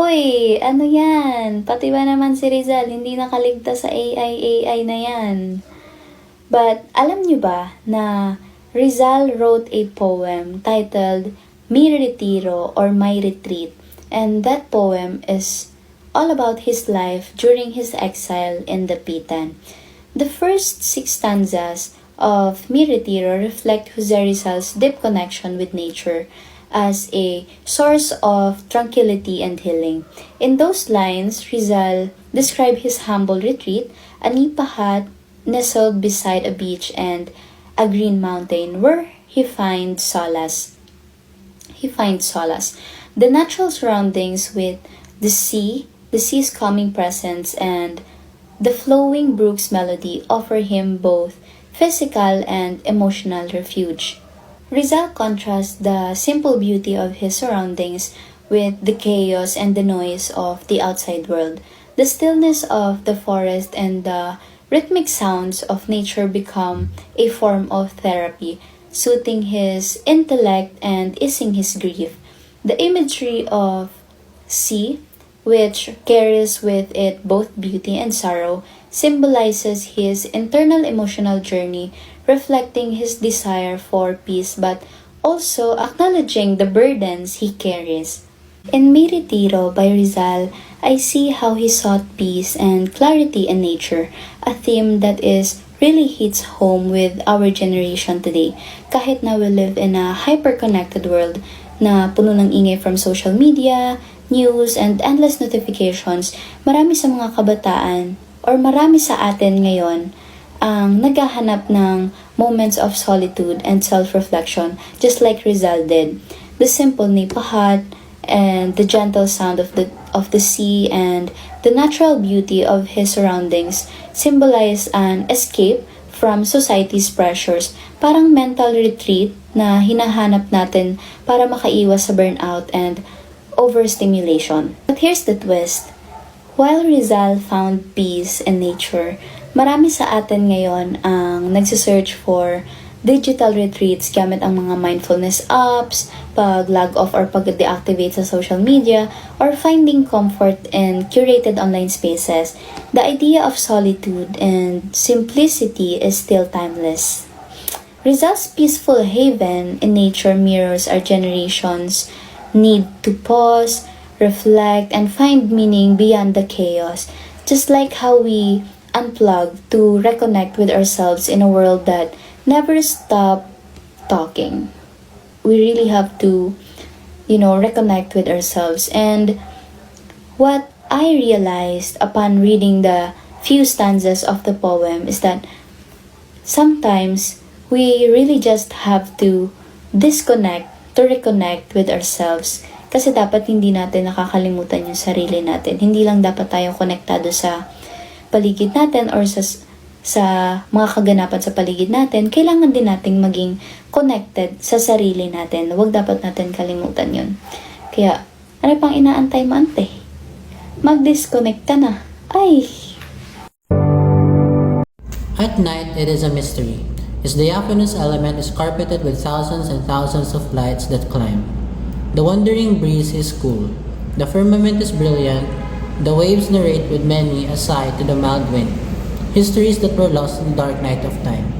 Uy, ano yan? Pati ba naman si Rizal, hindi nakaligtas sa AI na yan. But alam niyo ba na Rizal wrote a poem titled Mi Retiro or My Retreat, and that poem is all about his life during his exile in the Pitan. The first six stanzas of Mi Retiro reflect Jose Rizal's deep connection with nature as a source of tranquility and healing. In those lines, Rizal described his humble retreat, a nipa hut nestled beside a beach and a green mountain where he finds solace. The natural surroundings with the sea's calming presence, and the flowing brook's melody offer him both physical and emotional refuge. Rizal contrasts the simple beauty of his surroundings with the chaos and the noise of the outside world. The stillness of the forest and the rhythmic sounds of nature become a form of therapy, soothing his intellect and easing his grief. The imagery of sea, which carries with it both beauty and sorrow, symbolizes his internal emotional journey, reflecting his desire for peace but also acknowledging the burdens he carries. In Mi Retiro by Rizal, I see how he sought peace and clarity in nature, a theme that is really hits home with our generation today. Kahit na we live in a hyper-connected world na puno ng ingay from social media, news, and endless notifications, marami sa mga kabataan or marami sa atin ngayon ang naghahanap ng moments of solitude and self-reflection just like Rizal did. The simple nipa hut and the gentle sound of the sea and the natural beauty of his surroundings symbolize an escape from society's pressures, parang mental retreat na hinahanap natin para makaiwas sa burnout and overstimulation. But here's the twist. While Rizal found peace in nature, marami sa atin ngayon ang nagsisearch for digital retreats gamit ang mga mindfulness apps, pag-log off or pag-deactivate sa social media, or finding comfort in curated online spaces. The idea of solitude and simplicity is still timeless. Rizal's peaceful haven in nature mirrors our generation's need to pause, reflect, and find meaning beyond the chaos, just like how we unplug to reconnect with ourselves in a world that never stop talking. We really have to, reconnect with ourselves. And what I realized upon reading the few stanzas of the poem is that sometimes we really just have to disconnect to reconnect with ourselves. Kasi dapat hindi natin nakakalimutan yung sarili natin. Hindi lang dapat tayo konektado sa paligid natin or sa mga kaganapan sa paligid natin. Kailangan din nating maging connected sa sarili natin. Huwag dapat natin kalimutan yun. Kaya, ano pang inaantay mo, ante? Mag-disconnect ka na. Ay! At night, it is a mystery. Its diaphanous element is carpeted with thousands and thousands of lights that climb. The wandering breeze is cool. The firmament is brilliant. The waves narrate with many a sigh to the mild wind. Histories that were lost in the dark night of time.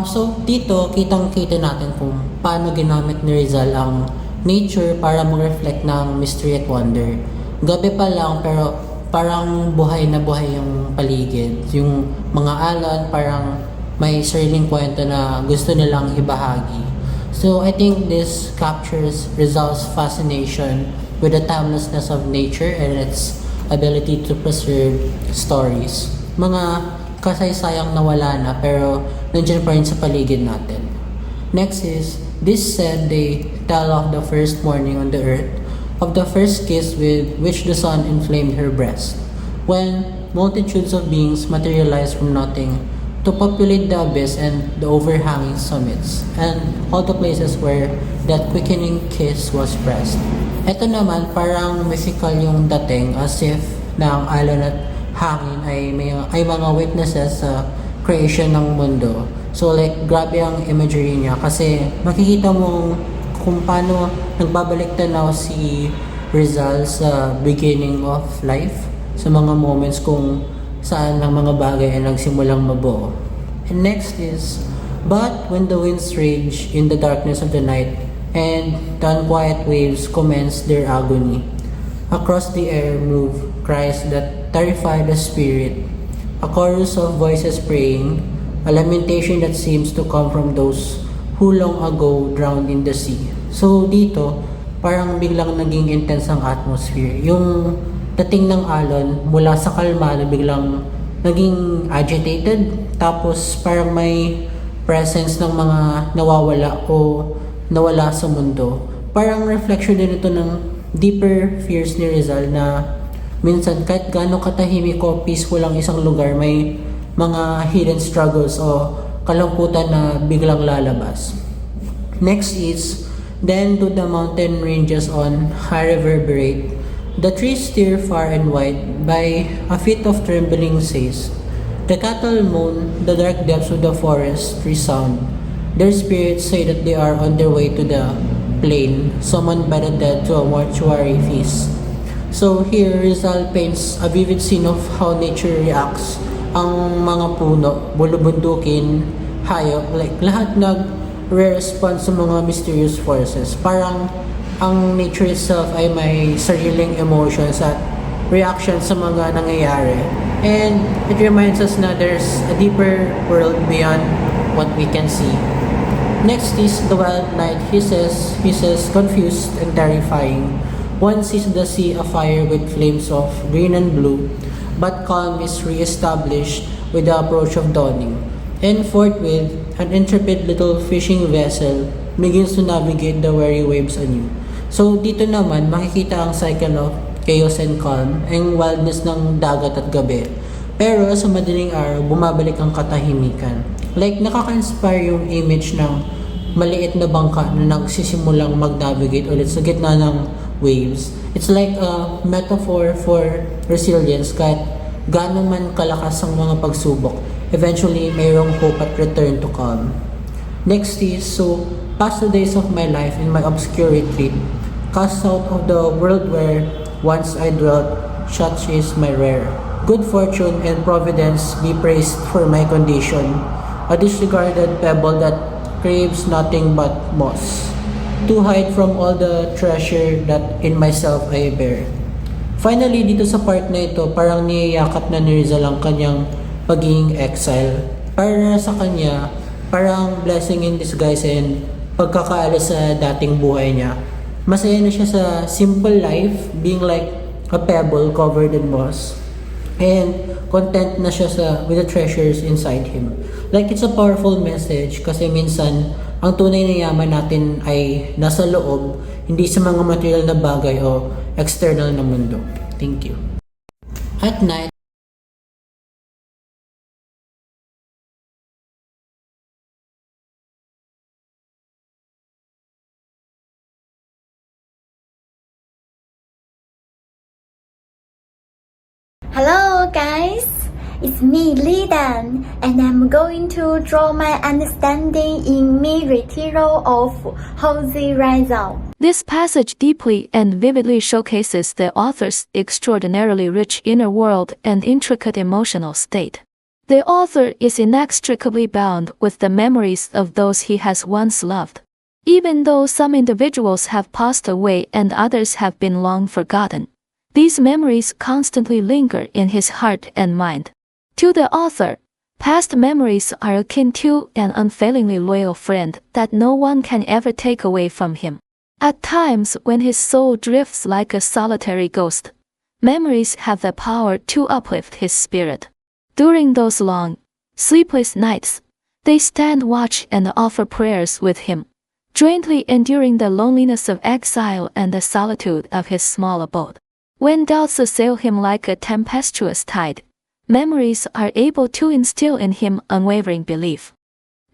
So dito, kitang-kita natin kung paano ginamit ni Rizal ang nature para mag-reflect ng mystery at wonder. Gabi pa lang pero parang buhay na buhay yung paligid. Yung mga alon parang may sariling kwento na gusto nilang ibahagi. So I think this captures Rizal's fascination with the timelessness of nature and its ability to preserve stories. Mga kasaysayang nawala na pero nandiyan pa rin sa paligid natin. Next is, this said they tell of the first morning on the earth, of the first kiss with which the sun inflamed her breast, when multitudes of beings materialized from nothing to populate the abyss and the overhanging summits, and all the places where that quickening kiss was pressed. Ito naman, parang mythical yung dating as if na ang alon at hangin ay mga witnesses sa creation ng mundo. So like, grabe ang imagery niya kasi makikita mo kung paano nagbabalik tanaw si Rizal sa beginning of life, sa mga moments kung saan ang mga bagay ay nagsimulang mabuo. And next is, but when the winds rage in the darkness of the night, and the unquiet waves commence their agony, across the air move cries that terrify the spirit, a chorus of voices praying, a lamentation that seems to come from those who long ago drowned in the sea. So dito, parang biglang naging intense ang atmosphere. Yung dating ng alon mula sa kalmado biglang naging agitated, tapos parang may presence ng mga nawawala o nawala sa mundo. Parang reflection din ito ng deeper fears ni Rizal na minsan kahit gaano katahimik o peaceful ang isang lugar, may mga hidden struggles o kalungkutan na biglang lalabas. Next is, then do the mountain ranges on high reverberate. The trees stir far and wide by a feet of trembling says. The cattle moan, the dark depths of the forest resound. Their spirits say that they are on their way to the plain, summoned by the dead to a mortuary feast. So here, Rizal paints a vivid scene of how nature reacts. Ang mga puno, bulubundukin, hayop, like lahat nag-respond sa mga mysterious forces. Parang ang nature itself ay may sariling emotions at reactions sa mga nangyayari. And it reminds us na there's a deeper world beyond what we can see. Next is the wild night hisses, confused and terrifying. One sees the sea afire with flames of green and blue, but calm is re-established with the approach of dawning. And forthwith, an intrepid little fishing vessel begins to navigate the weary waves anew. So dito naman, makikita ang cycle of chaos and calm, ang wildness ng dagat at gabi. Pero sa madaling araw, bumabalik ang katahimikan. Like, nakaka-inspire yung image ng maliit na bangka na nagsisimulang mag-navigate ulit sa gitna ng waves. It's like a metaphor for resilience. Kahit gaano man kalakas ang mga pagsubok, eventually mayroong hope at return to calm. Next is, so, past the days of my life in my obscure retreat, cast out of the world where once I dwelt, such is my rare. Good fortune and providence be praised for my condition, a disregarded pebble that craves nothing but moss, to hide from all the treasure that in myself I bear. Finally, dito sa part na ito, parang niyayakap na ni Rizal ang kanyang pagiging exile. Para sa kanya, parang blessing in disguise and pagkakaalis sa dating buhay niya. Masaya na siya sa simple life, being like a pebble covered in moss. And content na siya with the treasures inside him. Like, it's a powerful message kasi minsan ang tunay na yaman natin ay nasa loob, hindi sa mga material na bagay o external na mundo. Thank you. At night, Hello guys, it's me Lidan, and I'm going to draw my understanding in me Retiro of Jose Rizal. This passage deeply and vividly showcases the author's extraordinarily rich inner world and intricate emotional state. The author is inextricably bound with the memories of those he has once loved. Even though some individuals have passed away and others have been long forgotten, these memories constantly linger in his heart and mind. To the author, past memories are akin to an unfailingly loyal friend that no one can ever take away from him. At times when his soul drifts like a solitary ghost, memories have the power to uplift his spirit. During those long, sleepless nights, they stand watch and offer prayers with him, jointly enduring the loneliness of exile and the solitude of his small abode. When doubts assail him like a tempestuous tide, memories are able to instill in him unwavering belief.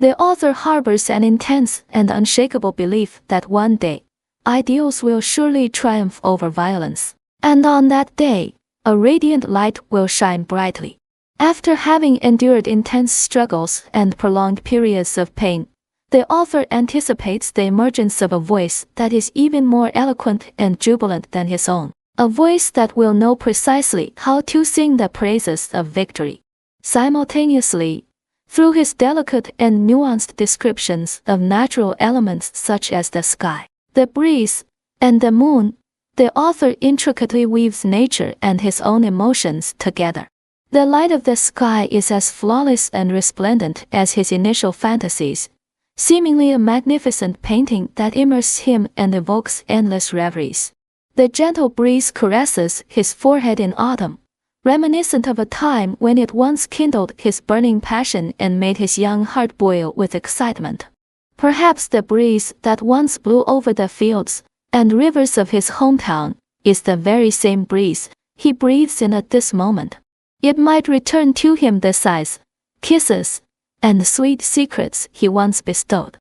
The author harbors an intense and unshakable belief that one day, ideals will surely triumph over violence, and on that day, a radiant light will shine brightly. After having endured intense struggles and prolonged periods of pain, The author anticipates the emergence of a voice that is even more eloquent and jubilant than his own, a voice that will know precisely how to sing the praises of victory. Simultaneously, through his delicate and nuanced descriptions of natural elements such as the sky, the breeze, and the moon, the author intricately weaves nature and his own emotions together. The light of the sky is as flawless and resplendent as his initial fantasies, seemingly a magnificent painting that immerses him and evokes endless reveries. The gentle breeze caresses his forehead in autumn, reminiscent of a time when it once kindled his burning passion and made his young heart boil with excitement. Perhaps the breeze that once blew over the fields and rivers of his hometown is the very same breeze he breathes in at this moment. It might return to him the sighs, kisses, and sweet secrets he once bestowed.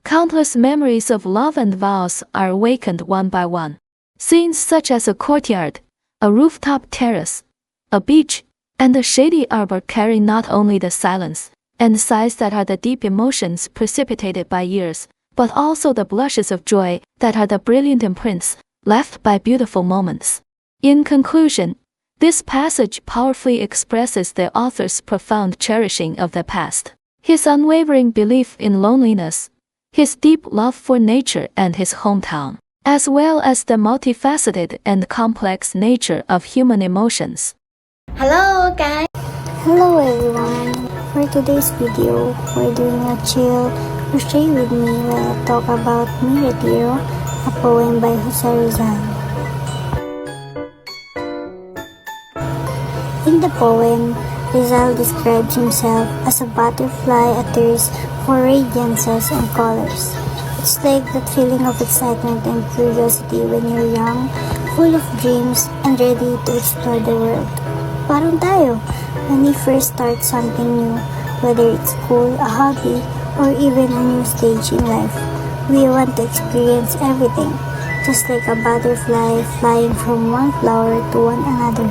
Countless memories of love and vows are awakened one by one. Scenes such as a courtyard, a rooftop terrace, a beach, and a shady arbor carry not only the silence and sighs that are the deep emotions precipitated by years, but also the blushes of joy that are the brilliant imprints left by beautiful moments. In conclusion, this passage powerfully expresses the author's profound cherishing of the past, his unwavering belief in loneliness, his deep love for nature and his hometown, as well as the multifaceted and complex nature of human emotions. Hello guys! Hello everyone! For today's video, we're doing a chill crochet with me while I talk about Mi Retiro, a poem by Rizal. In the poem, Rizal describes himself as a butterfly at thirst for radiances and colors. It's like that feeling of excitement and curiosity when you're young, full of dreams, and ready to explore the world. Parang tayo, when we first start something new, whether it's school, a hobby, or even a new stage in life, we want to experience everything, just like a butterfly flying from one flower to one another.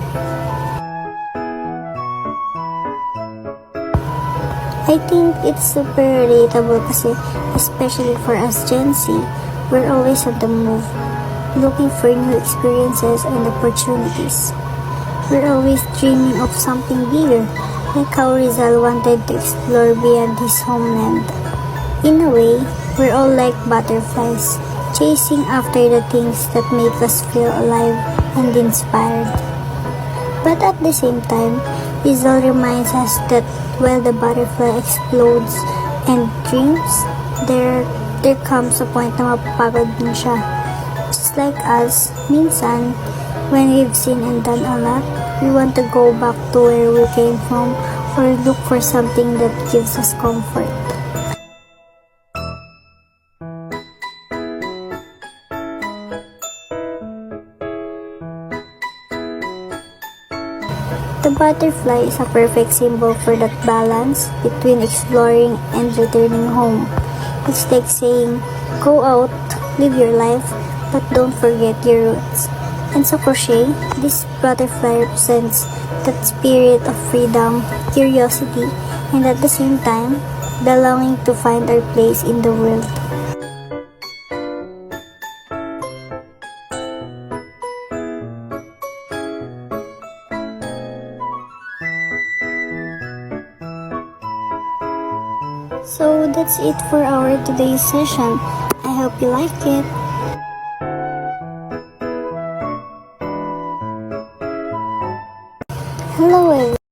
I think it's super relatable kasi, especially for us Gen Z, we're always on the move, looking for new experiences and opportunities. We're always dreaming of something bigger, like how Rizal wanted to explore beyond his homeland. In a way, we're all like butterflies, chasing after the things that make us feel alive and inspired. But at the same time, Rizal reminds us that while the butterfly explodes and dreams, there comes a point na mapapagod din siya. Just like us, minsan, when we've seen and done a lot, we want to go back to where we came from or look for something that gives us comfort. The butterfly is a perfect symbol for that balance between exploring and returning home. It's like saying, go out, live your life, but don't forget your roots. And so crochet, this butterfly represents that spirit of freedom, curiosity, and at the same time, the longing to find our place in the world. So that's it for our today's session. I hope you like it. Hello everyone.